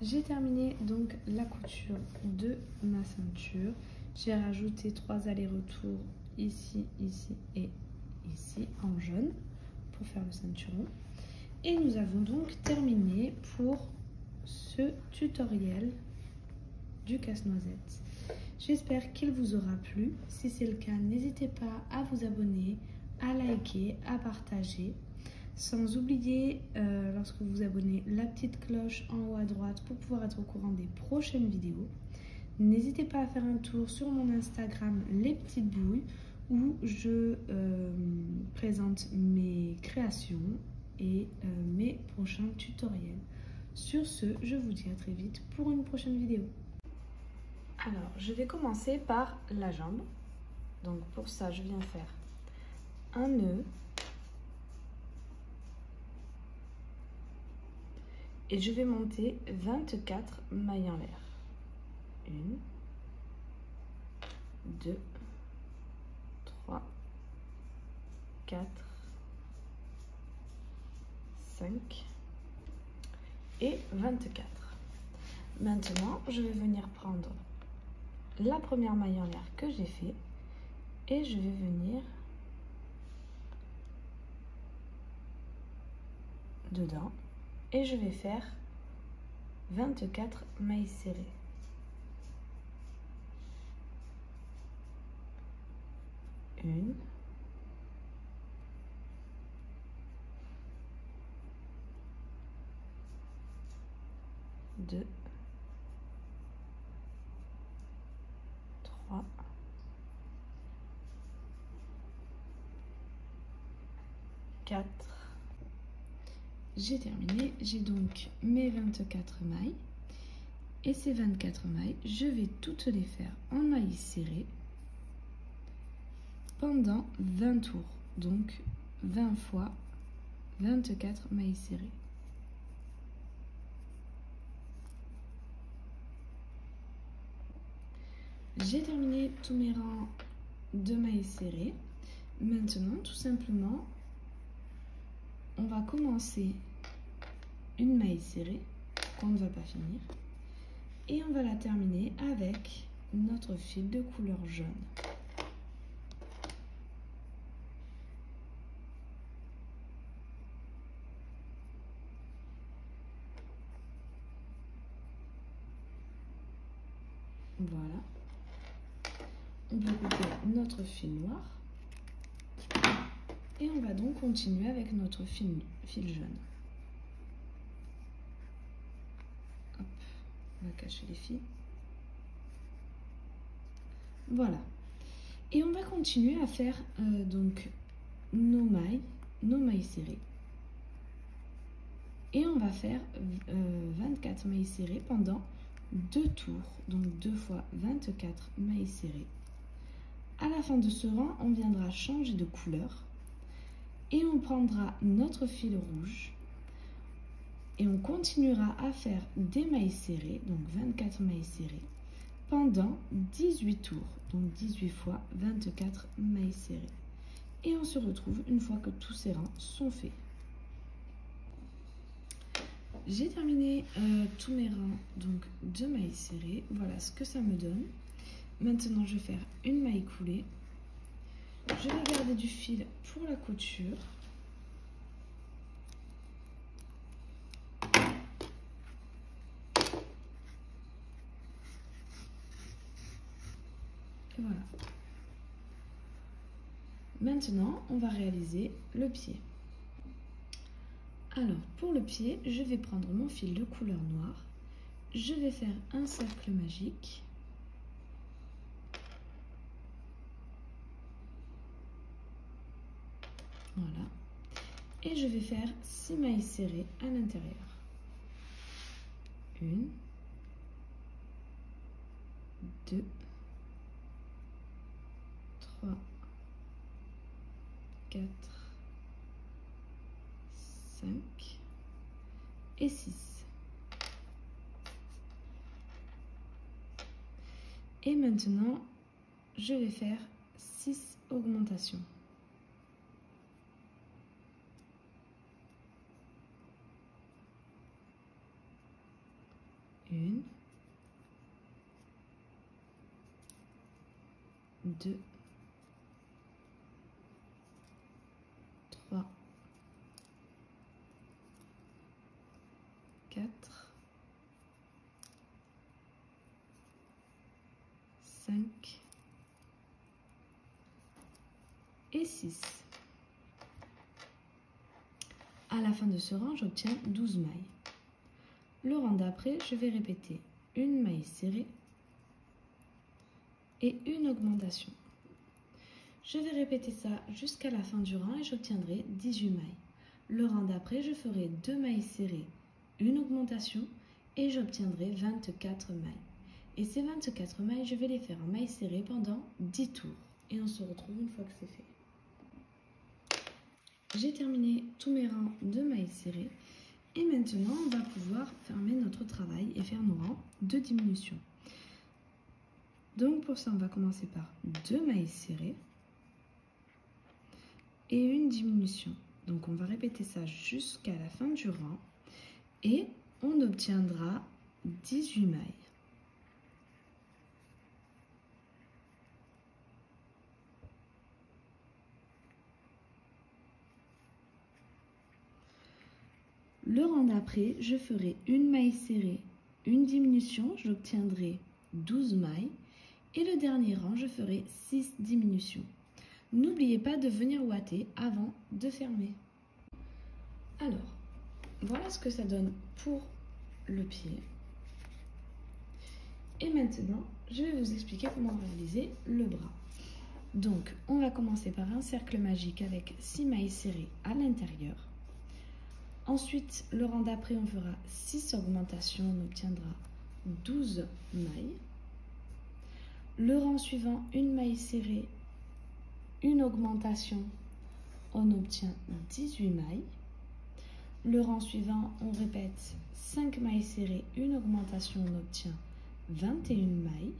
J'ai terminé donc la couture de ma ceinture. J'ai rajouté 3 allers-retours ici, ici et ici en jaune pour faire le ceinturon. Et nous avons donc terminé pour ce tutoriel du casse-noisette. J'espère qu'il vous aura plu. Si c'est le cas, n'hésitez pas à vous abonner, à liker, à partager. Sans oublier, lorsque vous vous abonnez, la petite cloche en haut à droite pour pouvoir être au courant des prochaines vidéos. N'hésitez pas à faire un tour sur mon Instagram, les petites bouilles, où je présente mes créations et mes prochains tutoriels. Sur ce, je vous dis à très vite pour une prochaine vidéo. Alors, je vais commencer par la jambe. Donc pour ça, je viens faire un nœud. Et je vais monter 24 mailles en l'air. 1, 2, 3, 4, 5 et 24. Maintenant, je vais venir prendre la première maille en l'air que j'ai fait et je vais venir dedans et je vais faire 24 mailles serrées. Une, deux, trois, quatre. J'ai terminé, j'ai donc mes 24 mailles et ces 24 mailles, je vais toutes les faire en mailles serrées pendant 20 tours, donc 20 fois 24 mailles serrées. J'ai terminé tous mes rangs de mailles serrées. Maintenant, tout simplement, on va commencer une maille serrée qu'on ne va pas finir et on va la terminer avec notre fil de couleur jaune. Voilà. On peut couper notre fil noir et on va donc continuer avec notre fil jaune. Hop, on va cacher les fils. Voilà. Et on va continuer à faire donc nos mailles serrées. Et on va faire 24 mailles serrées pendant 2 tours, donc 2 fois 24 mailles serrées. À la fin de ce rang, on viendra changer de couleur et on prendra notre fil rouge et on continuera à faire des mailles serrées, donc 24 mailles serrées, pendant 18 tours, donc 18 fois 24 mailles serrées. Et on se retrouve une fois que tous ces rangs sont faits. J'ai terminé tous mes rangs donc, de mailles serrées. Voilà ce que ça me donne. Maintenant, je vais faire une maille coulée. Je vais garder du fil pour la couture. Et voilà. Maintenant, on va réaliser le pied. Alors, pour le pied, je vais prendre mon fil de couleur noire. Je vais faire un cercle magique. Voilà. Et je vais faire 6 mailles serrées à l'intérieur. 1, 2, 3, 4, 5 et 6. Et maintenant, je vais faire 6 augmentations. 1, 2, 3, 4, 5 et 6. À la fin de ce rang, j'obtiens 12 mailles. Le rang d'après, je vais répéter une maille serrée et une augmentation. Je vais répéter ça jusqu'à la fin du rang et j'obtiendrai 18 mailles. Le rang d'après, je ferai 2 mailles serrées, une augmentation et j'obtiendrai 24 mailles. Et ces 24 mailles, je vais les faire en mailles serrées pendant 10 tours. Et on se retrouve une fois que c'est fait. J'ai terminé tous mes rangs de mailles serrées. Et maintenant, on va pouvoir fermer notre travail et faire nos rangs de diminution. Donc pour ça, on va commencer par 2 mailles serrées et une diminution. Donc on va répéter ça jusqu'à la fin du rang et on obtiendra 18 mailles. Le rang d'après, je ferai une maille serrée, une diminution, j'obtiendrai 12 mailles. Et le dernier rang, je ferai 6 diminutions. N'oubliez pas de venir ouater avant de fermer. Alors, voilà ce que ça donne pour le pied. Et maintenant, je vais vous expliquer comment réaliser le bras. Donc, on va commencer par un cercle magique avec 6 mailles serrées à l'intérieur. Ensuite, le rang d'après, on fera 6 augmentations, on obtiendra 12 mailles. Le rang suivant, une maille serrée, une augmentation, on obtient 18 mailles. Le rang suivant, on répète 5 mailles serrées, une augmentation, on obtient 21 mailles.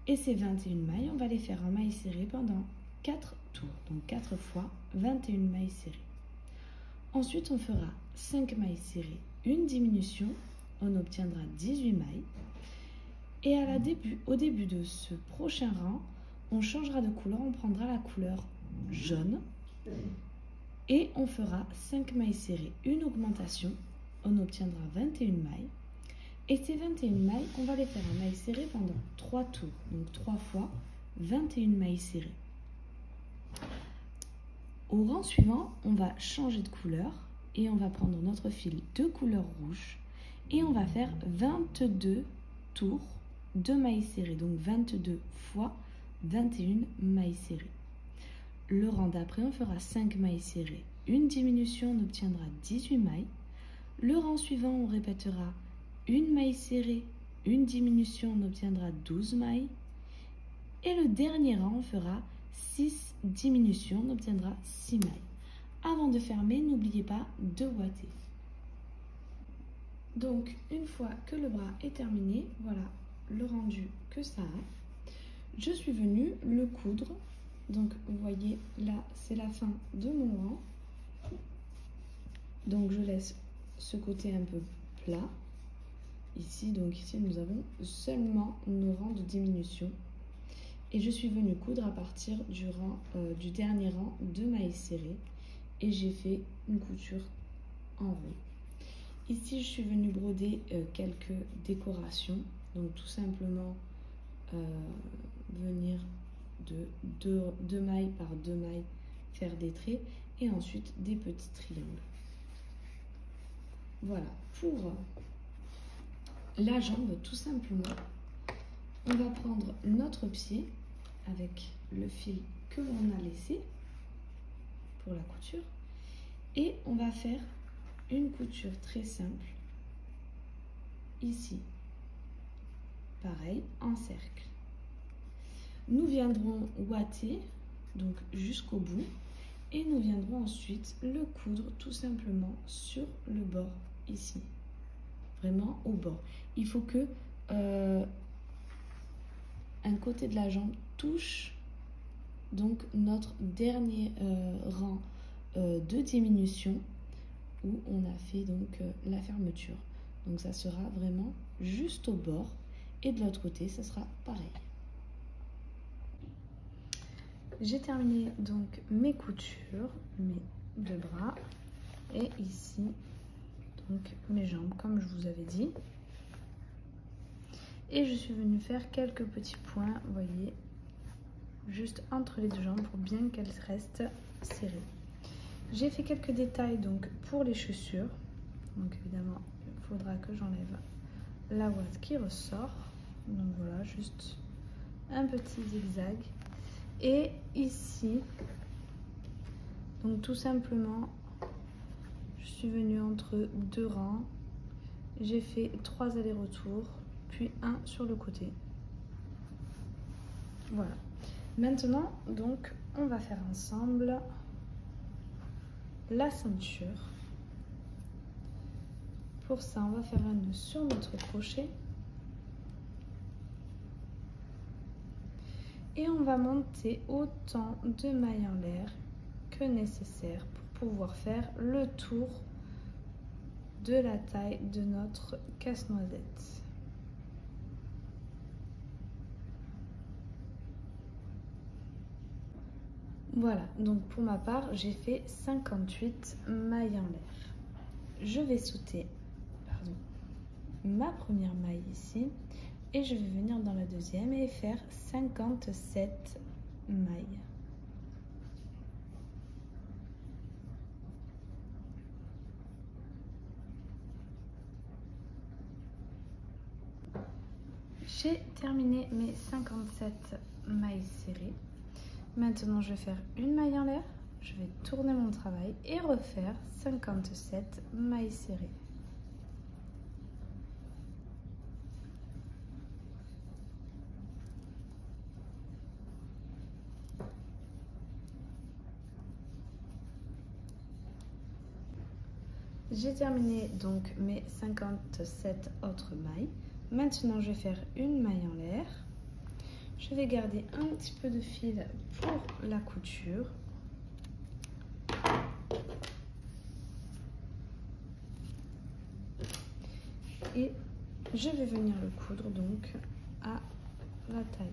Et ces 21 mailles, on va les faire en mailles serrées pendant 4 tours, donc 4 fois 21 mailles serrées. Ensuite, on fera 5 mailles serrées, une diminution, on obtiendra 18 mailles. Et au début de ce prochain rang, on changera de couleur, on prendra la couleur jaune. Et on fera 5 mailles serrées, une augmentation, on obtiendra 21 mailles. Et ces 21 mailles, on va les faire en mailles serrées pendant 3 tours, donc 3 fois 21 mailles serrées. Au rang suivant, on va changer de couleur et on va prendre notre fil de couleur rouge et on va faire 22 tours de mailles serrées, donc 22 fois 21 mailles serrées. Le rang d'après, on fera 5 mailles serrées, une diminution, on obtiendra 18 mailles. Le rang suivant, on répétera une maille serrée, une diminution, on obtiendra 12 mailles. Et le dernier rang, on fera 6 diminutions, on obtiendra 6 mailles. Avant de fermer, n'oubliez pas de ouater. Donc, une fois que le bras est terminé, voilà le rendu que ça a. Je suis venue le coudre. Donc, vous voyez, là, c'est la fin de mon rang. Donc, je laisse ce côté un peu plat. Ici, donc ici, nous avons seulement nos rangs de diminution. Et je suis venue coudre à partir du dernier rang de mailles serrées. Et j'ai fait une couture en rond. Ici, je suis venue broder quelques décorations. Donc, tout simplement, venir de 2 mailles par 2 mailles, faire des traits. Et ensuite, des petits triangles. Voilà, pour la jambe, tout simplement, on va prendre notre pied avec le fil que l'on a laissé pour la couture et on va faire une couture très simple ici, pareil, en cercle. Nous viendrons ouater donc jusqu'au bout et nous viendrons ensuite le coudre tout simplement sur le bord ici, vraiment au bord. Il faut que un côté de la jambe touche donc notre dernier rang de diminution où on a fait donc la fermeture. Donc ça sera vraiment juste au bord. Et de l'autre côté, ça sera pareil. J'ai terminé donc mes coutures, mes deux bras. Et ici, donc mes jambes, comme je vous avais dit. Et je suis venue faire quelques petits points, vous voyez, juste entre les deux jambes pour bien qu'elles restent serrées. J'ai fait quelques détails donc pour les chaussures. Donc évidemment, il faudra que j'enlève la ouate qui ressort. Donc voilà, juste un petit zigzag. Et ici, donc tout simplement, je suis venue entre deux rangs. J'ai fait 3 allers-retours, puis un sur le côté. Voilà. Maintenant, donc, on va faire ensemble la ceinture. Pour ça, on va faire un nœud sur notre crochet. Et on va monter autant de mailles en l'air que nécessaire pour pouvoir faire le tour de la taille de notre casse-noisette. Voilà, donc pour ma part, j'ai fait 58 mailles en l'air. Je vais sauter ma première maille ici et je vais venir dans la deuxième et faire 57 mailles. J'ai terminé mes 57 mailles serrées. Maintenant, je vais faire une maille en l'air, je vais tourner mon travail et refaire 57 mailles serrées. J'ai terminé donc mes 57 autres mailles. Maintenant, je vais faire une maille en l'air. Je vais garder un petit peu de fil pour la couture. Et je vais venir le coudre donc à la taille.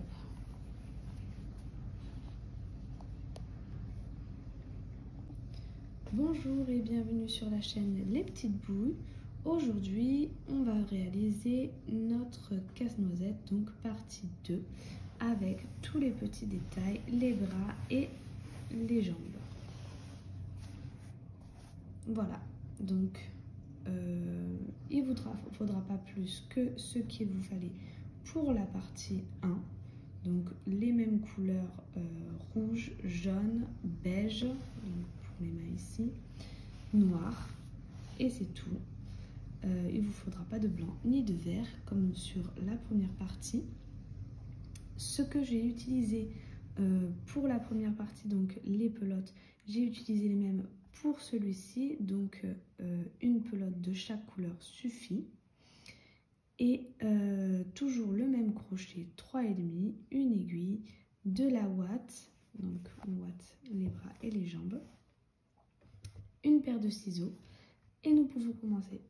Bonjour et bienvenue sur la chaîne Les Petites Boules. Aujourd'hui, on va réaliser notre casse-noisette, donc partie 2, avec tous les petits détails, les bras et les jambes. Voilà, donc il ne vous faudra pas plus que ce qu'il vous fallait pour la partie 1. Donc les mêmes couleurs rouge, jaune, beige, donc pour les mailles ici, noir, et c'est tout. Il ne vous faudra pas de blanc ni de vert comme sur la première partie. Ce que j'ai utilisé pour la première partie, donc les pelotes, j'ai utilisé les mêmes pour celui-ci, donc une pelote de chaque couleur suffit. Et toujours le même crochet, 3,5, une aiguille, de la ouate, donc on ouate les bras et les jambes, une paire de ciseaux et nous pouvons commencer.